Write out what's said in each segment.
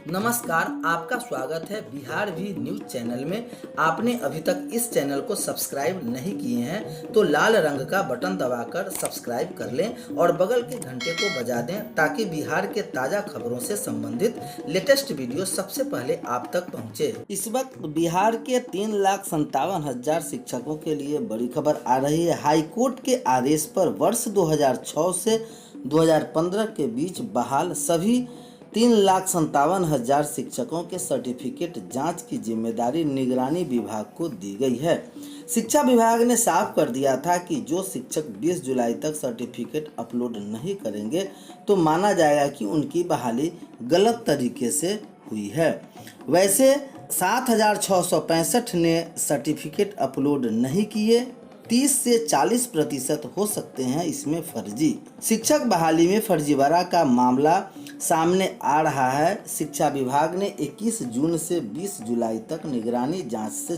नमस्कार, आपका स्वागत है बिहार भी न्यूज चैनल में। आपने अभी तक इस चैनल को सब्सक्राइब नहीं किए हैं तो लाल रंग का बटन दबाकर सब्सक्राइब कर लें और बगल के घंटे को बजा दें ताकि बिहार के ताज़ा खबरों से संबंधित लेटेस्ट वीडियो सबसे पहले आप तक पहुंचे। इस वक्त बिहार के 3,57,000 शिक्षकों के लिए बड़ी खबर आ रही है। हाईकोर्ट के आदेश पर वर्ष 2006 से 2015 के बीच बहाल सभी 3,57,000 शिक्षकों के सर्टिफिकेट जांच की जिम्मेदारी निगरानी विभाग को दी गई है। शिक्षा विभाग ने साफ कर दिया था कि जो शिक्षक 20 जुलाई तक सर्टिफिकेट अपलोड नहीं करेंगे तो माना जाएगा कि उनकी बहाली गलत तरीके से हुई है। वैसे 7,665 ने सर्टिफिकेट अपलोड नहीं किए। 30 से 40% हो सकते हैं इसमें फर्जी। शिक्षक बहाली में फर्जीवाड़ा का मामला सामने आ रहा है। शिक्षा विभाग ने 21 जून से 20 जुलाई तक निगरानी जांच से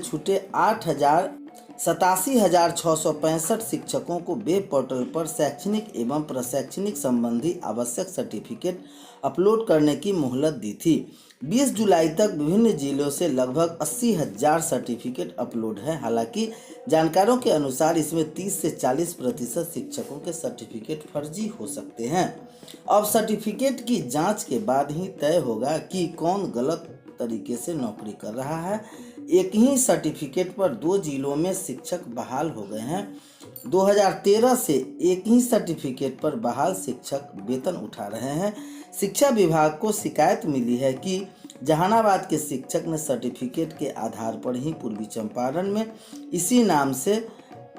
छूटे 87,665 शिक्षकों को वेब पोर्टल पर शैक्षणिक एवं प्रशैक्षणिक संबंधी आवश्यक सर्टिफिकेट अपलोड करने की मोहलत दी थी। 20 जुलाई तक विभिन्न जिलों से लगभग 80,000 सर्टिफिकेट अपलोड है। हालांकि जानकारों के अनुसार इसमें 30 से 40% शिक्षकों के सर्टिफिकेट फर्जी हो सकते हैं। अब सर्टिफिकेट की जांच के बाद ही तय होगा कि कौन गलत तरीके से नौकरी कर रहा है। एक ही सर्टिफिकेट पर 2 जिलों में शिक्षक बहाल हो गए हैं। 2013 से एक ही सर्टिफिकेट पर बहाल शिक्षक वेतन उठा रहे हैं। शिक्षा विभाग को शिकायत मिली है कि जहानाबाद के शिक्षक ने सर्टिफिकेट के आधार पर ही पूर्वी चंपारण में इसी नाम से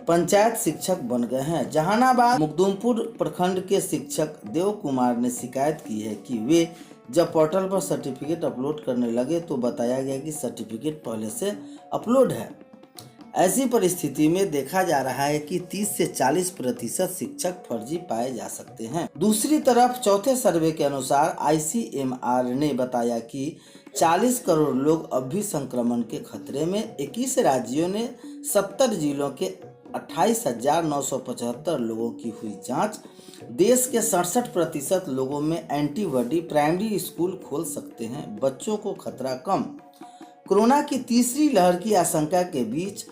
पंचायत शिक्षक बन गए हैं। जहानाबाद मुकदुमपुर प्रखंड के शिक्षक देव कुमार ने शिकायत की है कि वे जब पोर्टल पर सर्टिफिकेट अपलोड करने लगे तो बताया गया कि सर्टिफिकेट पहले से अपलोड है। ऐसी परिस्थिति में देखा जा रहा है कि 30 से 40% शिक्षक फर्जी पाए जा सकते हैं। दूसरी तरफ चौथे सर्वे के अनुसार ICMR ने बताया कि 40 करोड़ लोग अब भी संक्रमण के खतरे में। 21 राज्यों ने 70 जिलों के 28,975 लोगों की हुई जांच। देश के 67% लोगों में एंटीबॉडी। प्राइमरी स्कूल खोल सकते हैं, बच्चों को खतरा कम। कोरोना की तीसरी लहर की आशंका के बीच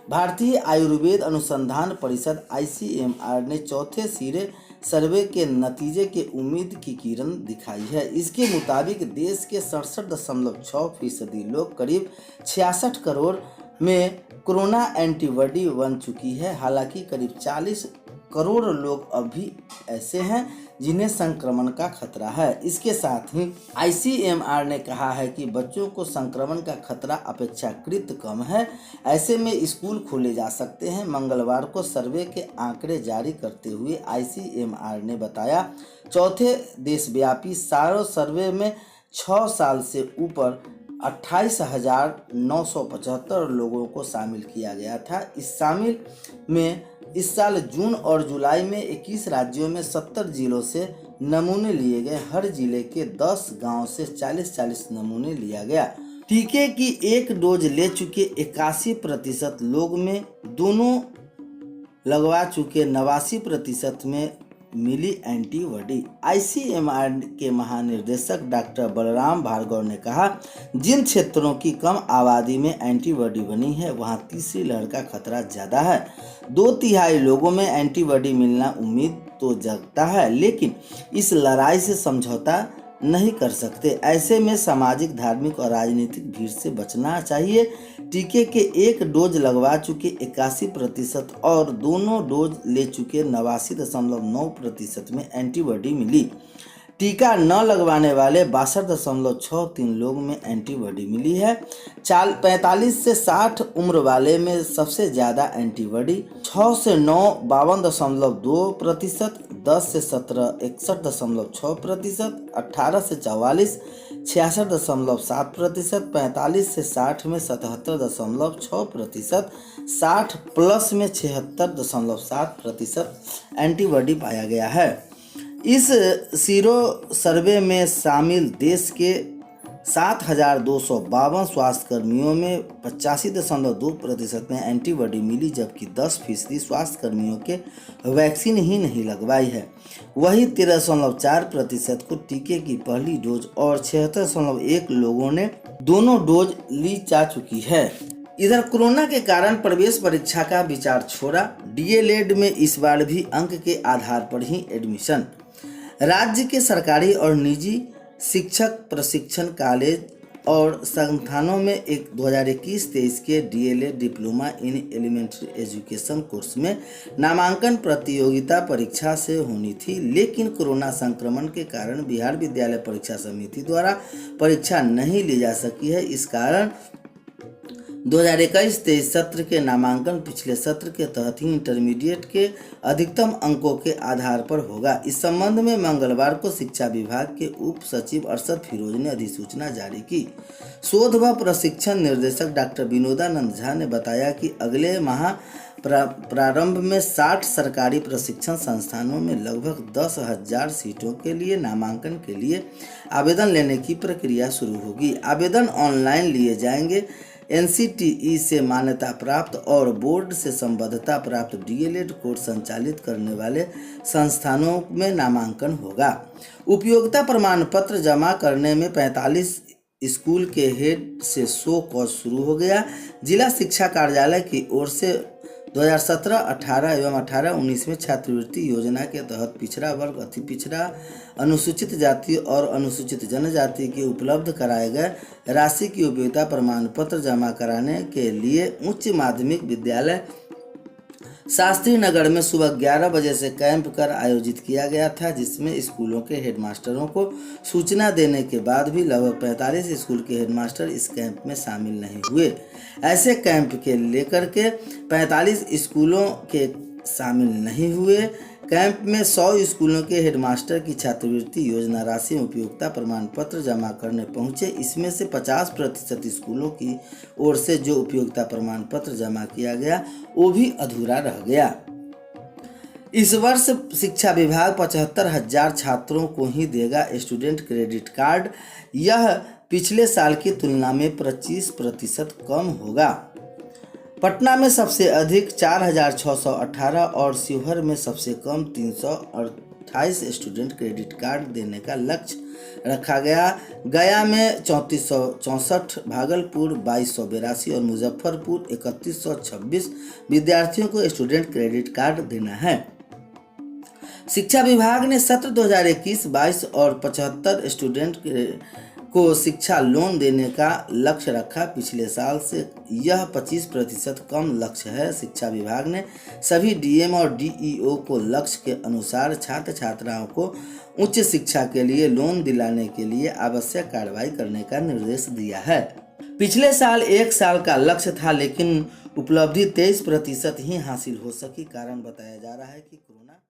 भारतीय आयुर्वेद अनुसंधान परिषद ICMR ने चौथे सिरे सर्वे के नतीजे के उम्मीद की किरण दिखाई है। इसके मुताबिक देश के 67.6% लोग करीब 66 करोड़ में कोरोना एंटीबॉडी बन चुकी है। हालांकि करीब 40 करोड़ लोग अभी ऐसे हैं जिन्हें संक्रमण का खतरा है। इसके साथ ही ICMR ने कहा है कि बच्चों को संक्रमण का खतरा अपेक्षाकृत कम है। ऐसे में स्कूल खोले जा सकते हैं। मंगलवार को सर्वे के आंकड़े जारी करते हुए ICMR ने बताया, चौथे देशव्यापी सारो सर्वे में 6 साल से ऊपर 28,975 लोगों को शामिल किया गया था। इस साल जून और जुलाई में 21 राज्यों में 70 जिलों से नमूने लिए गए। हर जिले के 10 गांव से 40-40 नमूने लिया गया। टीके की एक डोज ले चुके 81% लोग में दोनों लगवा चुके 89% में मिली एंटीबॉडी। ICMR के महानिदेशक डॉक्टर बलराम भार्गव ने कहा, जिन क्षेत्रों की कम आबादी में एंटीबॉडी बनी है वहां तीसरी लहर का खतरा ज्यादा है। 2/3 लोगों में एंटीबॉडी मिलना उम्मीद तो जगता है, लेकिन इस लड़ाई से समझौता नहीं कर सकते। ऐसे में सामाजिक, धार्मिक और राजनीतिक भीड़ से बचना चाहिए। टीके के एक डोज लगवा चुके 81% और दोनों डोज ले चुके 89.9% में एंटीबॉडी मिली। टीका न लगवाने वाले 62.63 लोग में एंटीबॉडी मिली है। 45 से 60 उम्र वाले में सबसे ज़्यादा एंटीबॉडी 6 से 9 52.2%, 10 से 17 61.6%, 18 से 44 66.7%, 45 से 60 में 77.6%, 60 प्लस में 76.7% एंटीबॉडी पाया गया है। इस सीरो सर्वे में शामिल देश के 7,252 स्वास्थ्यकर्मियों में 85.2% में एंटीबॉडी मिली, जबकि 10% स्वास्थ्यकर्मियों के वैक्सीन ही नहीं लगवाई है। वहीं 13.4% को टीके की पहली डोज और 76.1 लोगों ने दोनों डोज ली जा चुकी है। इधर कोरोना के कारण प्रवेश परीक्षा का विचार छोड़ा, डीएलएड में इस बार भी अंक के आधार पर ही एडमिशन। राज्य के सरकारी और निजी शिक्षक प्रशिक्षण कॉलेज और संस्थानों में 2021-23 के DElEd diploma in elementary education course में नामांकन प्रतियोगिता परीक्षा से होनी थी, लेकिन कोरोना संक्रमण के कारण बिहार विद्यालय परीक्षा समिति द्वारा परीक्षा नहीं ली जा सकी है। इस कारण 2021-23 सत्र के नामांकन पिछले सत्र के तहत ही इंटरमीडिएट के अधिकतम अंकों के आधार पर होगा। इस संबंध में मंगलवार को शिक्षा विभाग के उप सचिव अरशद फिरोज ने अधिसूचना जारी की। शोध व प्रशिक्षण निर्देशक डॉक्टर विनोदानंद झा ने बताया कि अगले माह प्रारंभ में 60 सरकारी प्रशिक्षण संस्थानों में लगभग 10,000 सीटों के लिए नामांकन के लिए आवेदन लेने की प्रक्रिया शुरू होगी। आवेदन ऑनलाइन लिए जाएंगे। एनसीटीई से मान्यता प्राप्त और बोर्ड से संबद्धता प्राप्त डीएलएड कोर्स संचालित करने वाले संस्थानों में नामांकन होगा। उपयोगिता प्रमाण पत्र जमा करने में 45 स्कूल के हेड से 100 कॉज शुरू हो गया। जिला शिक्षा कार्यालय की ओर से 2017-18 एवं 18-19 में छात्रवृत्ति योजना के तहत पिछड़ा वर्ग, अति पिछड़ा, अनुसूचित जाति और अनुसूचित जनजाति के उपलब्ध कराए गए राशि की उपयोगिता प्रमाण पत्र जमा कराने के लिए उच्च माध्यमिक विद्यालय शास्त्री नगर में सुबह 11 बजे से कैंप कर आयोजित किया गया था, जिसमें स्कूलों के हेडमास्टरों को सूचना देने के बाद भी लगभग 45 स्कूल के हेडमास्टर इस कैंप में शामिल नहीं हुए। ऐसे कैंप के लेकर के 45 स्कूलों के शामिल नहीं हुए। कैंप में 100 स्कूलों के हेडमास्टर की छात्रवृत्ति योजना राशि में उपयोगिता प्रमाण पत्र जमा करने पहुंचे। इसमें से 50% स्कूलों की ओर से जो उपयोगिता प्रमाण पत्र जमा किया गया वो भी अधूरा रह गया। इस वर्ष शिक्षा विभाग 75,000 छात्रों को ही देगा स्टूडेंट क्रेडिट कार्ड। यह पिछले साल की तुलना में 25% कम होगा। पटना में सबसे अधिक 4,618 और शिवहर में सबसे कम 328 स्टूडेंट क्रेडिट कार्ड देने का लक्ष्य रखा गया। गया में 3464, भागलपुर 2282 और मुजफ्फरपुर 3126 विद्यार्थियों को स्टूडेंट क्रेडिट कार्ड देना है। शिक्षा विभाग ने सत्र 2021-22 और 75 स्टूडेंट को शिक्षा लोन देने का लक्ष्य रखा। पिछले साल से यह 25% कम लक्ष्य है। शिक्षा विभाग ने सभी डीएम और डीईओ को लक्ष्य के अनुसार छात्र छात्राओं को उच्च शिक्षा के लिए लोन दिलाने के लिए आवश्यक कार्रवाई करने का निर्देश दिया है। पिछले साल 1 साल का लक्ष्य था, लेकिन उपलब्धि 23% ही हासिल हो सकी। कारण बताया जा रहा है कि कोरोना